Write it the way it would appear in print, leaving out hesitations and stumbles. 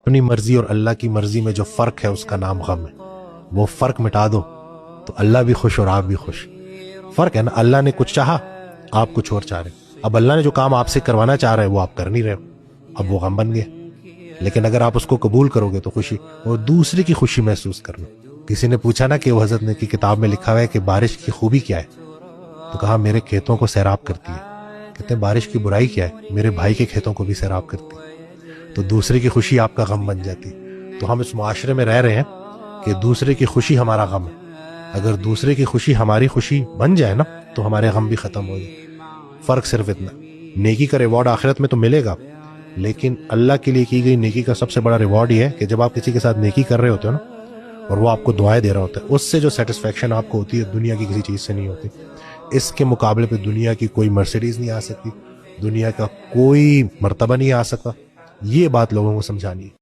अपनी मर्जी और अल्लाह की मर्जी में जो फ़र्क है उसका नाम गम है। वो फ़र्क मिटा दो तो अल्लाह भी खुश और आप भी खुश। फ़र्क है ना, अल्लाह ने कुछ चाहा, आप कुछ और चाह रहे हो। अब अल्लाह ने जो काम आपसे करवाना चाह रहा है वो आप कर नहीं रहे हो, अब वो गम बन गया। लेकिन अगर आप उसको कबूल करोगे तो खुशी, और दूसरे की खुशी महसूस करना। किसी ने पूछा ना कि वो हजरत ने की किताब में लिखा हुआ है कि बारिश की खूबी क्या है, तो कहा मेरे खेतों को सैराब करती है। कहते हैं बारिश की बुराई क्या है, मेरे भाई के खेतों को भी सैराब करती है। तो दूसरे की खुशी आपका गम बन जाती। तो हम इस मुआशरे में रह रहे हैं कि दूसरे की खुशी हमारा गम है। अगर दूसरे की खुशी हमारी खुशी बन जाए ना तो हमारे गम भी खत्म हो जाए। फर्क सिर्फ इतना, नेकी का रिवॉर्ड आखिरत में तो मिलेगा, लेकिन अल्लाह के लिए की गई नेकी का सबसे बड़ा रिवॉर्ड ये है कि जब आप किसी के साथ नेकी कर रहे होते हो ना और वो आपको दुआएं दे रहा होता है, उससे जो सेटिस्फेक्शन आपको होती है दुनिया की किसी चीज़ से नहीं होती। इसके मुकाबले पे दुनिया की कोई मर्सिडीज नहीं आ सकती, दुनिया का कोई मर्तबा नहीं आ सकता। ये बात लोगों को समझानी है।